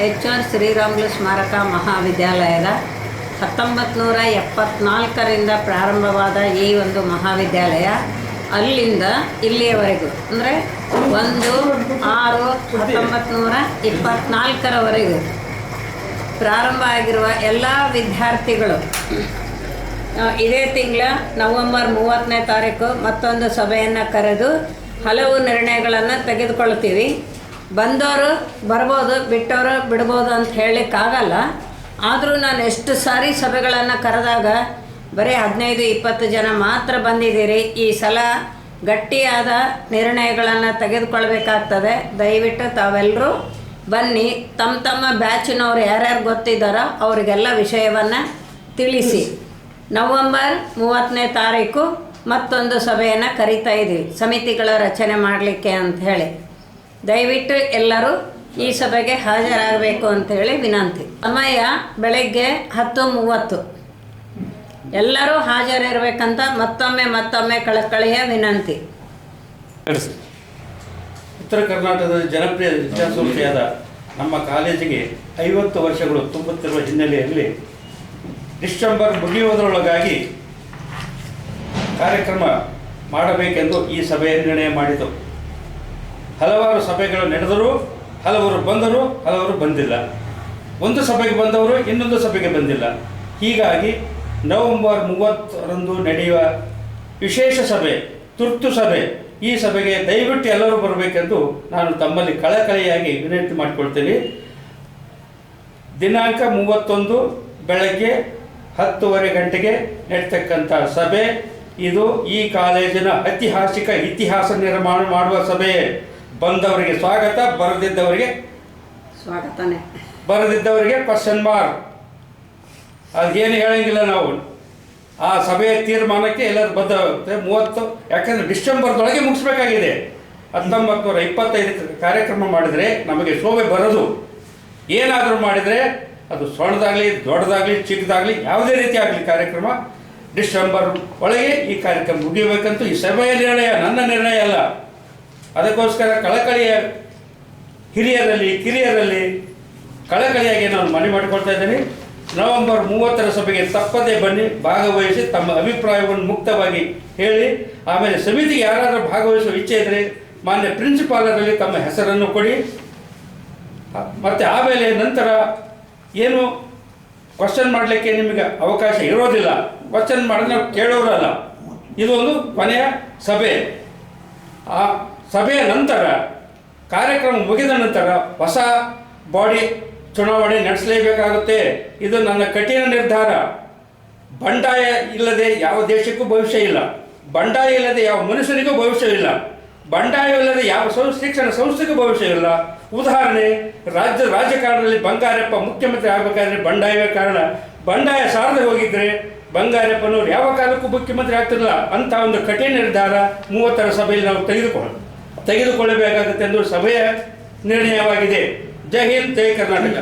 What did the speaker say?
H R Sriramulu ಸ್ಮಾರಕ ಮಹಾವಿದ್ಯಾಲಯದ 1974ರಿಂದ ಪ್ರಾರಂಭವಾದ ಈ ಒಂದು ಮಹಾವಿದ್ಯಾಲಯ ಅಲ್ಲಿಂದ ಇಲ್ಲಿಯವರೆಗೂ ಅಂದರೆ 1/6/1924ರವರೆಗೂ ಪ್ರಾರಂಭ ಆಗಿರುವ ಎಲ್ಲ ವಿದ್ಯಾರ್ಥಿಗಳು ಇದೇ ತಿಂಗಳ ನವೆಂಬರ್ 30ನೇ ತಾರೀಕು ಮತ್ತೊಂದು ಸಭೆಯನ್ನು ಕರೆದು ಹಲವು ನಿರ್ಣಯಗಳನ್ನು ತೆಗೆದುಕೊಳ್ತೀವಿ. ಬಂದವರು ಬರ್ಬೋದು, ಬಿಟ್ಟವರು ಬಿಡ್ಬೋದು ಅಂತ ಹೇಳಲಿಕ್ಕಾಗಲ್ಲ. ಆದರೂ ನಾನು ಎಷ್ಟು ಸಾರಿ ಸಭೆಗಳನ್ನು ಕರೆದಾಗ ಬರೀ 15-20 ಜನ ಮಾತ್ರ ಬಂದಿದ್ದೀರಿ. ಈ ಸಲ ಗಟ್ಟಿಯಾದ ನಿರ್ಣಯಗಳನ್ನು ತೆಗೆದುಕೊಳ್ಬೇಕಾಗ್ತದೆ. ದಯವಿಟ್ಟು ತಾವೆಲ್ಲರೂ ಬನ್ನಿ. ತಮ್ಮ ಬ್ಯಾಚಿನವ್ರು ಯಾರ್ಯಾರು ಗೊತ್ತಿದ್ದಾರೋ ಅವರಿಗೆಲ್ಲ ವಿಷಯವನ್ನು ತಿಳಿಸಿ. ನವೆಂಬರ್ 30ನೇ ತಾರೀಕು ಮತ್ತೊಂದು ಸಭೆಯನ್ನು ಕರೀತಾ ಇದ್ದೀವಿ, ಸಮಿತಿಗಳ ರಚನೆ ಮಾಡಲಿಕ್ಕೆ ಅಂತ ಹೇಳಿ. ದಯವಿಟ್ಟು ಎಲ್ಲರೂ ಈ ಸಭೆಗೆ ಹಾಜರಾಗಬೇಕು ಅಂತೇಳಿ ವಿನಂತಿ. ಸಮಯ ಬೆಳಗ್ಗೆ 10:30. ಎಲ್ಲರೂ ಹಾಜರಿರಬೇಕಂತ ಮತ್ತೊಮ್ಮೆ ಕಳಕಳಿಯ ವಿನಂತಿ. ಉತ್ತರ ಕರ್ನಾಟಕದ ಜನಪ್ರಿಯ ವಿದ್ಯಾಸಂಸ್ಥೆಯಾದ ನಮ್ಮ ಕಾಲೇಜಿಗೆ 50 ವರ್ಷಗಳು ತುಂಬುತ್ತಿರುವ ಹಿನ್ನೆಲೆಯಲ್ಲಿ ಡಿಸೆಂಬರ್ ಮುಗಿಯುವುದರೊಳಗಾಗಿ ಕಾರ್ಯಕ್ರಮ ಮಾಡಬೇಕೆಂದು ಈ ಸಭೆ ನಿರ್ಣಯ ಮಾಡಿತು. ಹಲವಾರು ಸಭೆಗಳು ನಡೆದರೂ ಹಲವರು ಬಂದರು, ಹಲವರು ಬಂದಿಲ್ಲ. ಒಂದು ಸಭೆಗೆ ಬಂದವರು ಇನ್ನೊಂದು ಸಭೆಗೆ ಬಂದಿಲ್ಲ. ಹೀಗಾಗಿ ನವೆಂಬರ್ 30ರಂದು ನಡೆಯುವ ವಿಶೇಷ ಸಭೆ, ತುರ್ತು ಸಭೆ, ಈ ಸಭೆಗೆ ದಯವಿಟ್ಟು ಎಲ್ಲರೂ ಬರಬೇಕೆಂದು ನಾನು ತಮ್ಮಲ್ಲಿ ಕಳಕಳಿಯಾಗಿ ವಿನಂತಿ ಮಾಡಿಕೊಳ್ತೇನೆ. ದಿನಾಂಕ 31 ಬೆಳಗ್ಗೆ 10:30 ಗಂಟೆಗೆ ನಡೀತಕ್ಕಂಥ ಸಭೆ. ಇದು ಈ ಕಾಲೇಜಿನ ಐತಿಹಾಸಿಕ ಇತಿಹಾಸ ನಿರ್ಮಾಣ ಮಾಡುವ ಸಭೆ. ಬಂದವರಿಗೆ ಸ್ವಾಗತ, ಬರದಿದ್ದವರಿಗೆ ಕ್ವಶನ್ ಮಾರ್ಕ್. ಅದೇನು ಹೇಳಂಗಿಲ್ಲ ನಾವು. ಆ ಸಭೆಯ ತೀರ್ಮಾನಕ್ಕೆ ಎಲ್ಲರೂ ಬದ್ಧವಾಗುತ್ತೆ. 30, ಯಾಕೆಂದರೆ ಡಿಸೆಂಬರ್ದೊಳಗೆ ಮುಗಿಸ್ಬೇಕಾಗಿದೆ. 1925 ಕಾರ್ಯಕ್ರಮ ಮಾಡಿದರೆ ನಮಗೆ ಶೋಭೆ ಬರೋದು. ಏನಾದರೂ ಮಾಡಿದರೆ ಅದು ಸಣ್ಣದಾಗಲಿ ದೊಡ್ಡದಾಗಲಿ ಚಿಕ್ಕದಾಗಲಿ ಯಾವುದೇ ರೀತಿ ಆಗಲಿ ಕಾರ್ಯಕ್ರಮ ಡಿಸೆಂಬರ್ ಒಳಗೆ ಈ ಕಾರ್ಯಕ್ರಮ ಮುಗಿಯಬೇಕಂತೂ ಈ ಸಭೆಯ ನಿರ್ಣಯ, ನನ್ನ ನಿರ್ಣಯ ಅಲ್ಲ. ಅದಕ್ಕೋಸ್ಕರ ಕಳಕಳಿಯ ಹಿರಿಯರಲ್ಲಿ ಕಿರಿಯರಲ್ಲಿ ಕಳಕಳಿಯಾಗಿ ನಾನು ಮನವಿ ಮಾಡಿಕೊಳ್ತಾ ಇದ್ದೀನಿ. ನವೆಂಬರ್ 30ರ ಸಭೆಗೆ ತಪ್ಪದೇ ಬನ್ನಿ, ಭಾಗವಹಿಸಿ ತಮ್ಮ ಅಭಿಪ್ರಾಯವನ್ನು ಮುಕ್ತವಾಗಿ ಹೇಳಿ. ಆಮೇಲೆ ಸಮಿತಿಗೆ ಯಾರಾದರೂ ಭಾಗವಹಿಸುವ ಇಚ್ಛೆ ಇದ್ದರೆ ಮಾನ್ಯ ಪ್ರಿನ್ಸಿಪಾಲರಲ್ಲಿ ತಮ್ಮ ಹೆಸರನ್ನು ಕೊಡಿ. ಮತ್ತು ಆಮೇಲೆ ನಂತರ ಏನು ಕ್ವಶನ್ ಮಾಡಲಿಕ್ಕೆ ನಿಮಗೆ ಅವಕಾಶ ಇರೋದಿಲ್ಲ. ಕ್ವಶನ್ ಮಾಡಿದ್ರೆ ನಾವು ಕೇಳೋರಲ್ಲ. ಇದೊಂದು ಕೊನೆಯ ಸಭೆ. ಆ ಸಭೆಯ ನಂತರ ಕಾರ್ಯಕ್ರಮ ಮುಗಿದ ನಂತರ ಹೊಸ ಬಾಡಿ ಚುನಾವಣೆ ನಡೆಸಲೇಬೇಕಾಗುತ್ತೆ. ಇದು ನನ್ನ ಕಠಿಣ ನಿರ್ಧಾರ. ಬಂಡಾಯ ಇಲ್ಲದೆ ಯಾವ ದೇಶಕ್ಕೂ ಭವಿಷ್ಯ ಇಲ್ಲ. ಬಂಡಾಯ ಇಲ್ಲದೆ ಯಾವ ಮನುಷ್ಯನಿಗೂ ಭವಿಷ್ಯವಿಲ್ಲ. ಬಂಡಾಯವಿಲ್ಲದೆ ಯಾವ ಶಿಕ್ಷಣ ಸಂಸ್ಥೆಗೂ ಭವಿಷ್ಯವಿಲ್ಲ. ಉದಾಹರಣೆ, ರಾಜಕಾರಣದಲ್ಲಿ ಬಂಗಾರಪ್ಪ ಮುಖ್ಯಮಂತ್ರಿ ಆಗಬೇಕಾದ್ರೆ ಬಂಡಾಯವೇ ಕಾರಣ. ಬಂಡಾಯ ಸಾರದೆ ಹೋಗಿದ್ರೆ ಬಂಗಾರಪ್ಪನವರು ಯಾವ ಕಾಲಕ್ಕೂ ಮುಖ್ಯಮಂತ್ರಿ ಆಗ್ತಿರಲಿಲ್ಲ. ಅಂತ ಒಂದು ಕಠಿಣ ನಿರ್ಧಾರ 30ರ ಸಭೆಯಲ್ಲಿ ನಾವು ತೆಗೆದುಕೊಳ್ಳಬೇಕಾಗುತ್ತೆ ಎಂದು ಸಭೆಯ ನಿರ್ಣಯವಾಗಿದೆ. ಜೈ ಹಿಂದ್, ಜೈ ಕರ್ನಾಟಕ.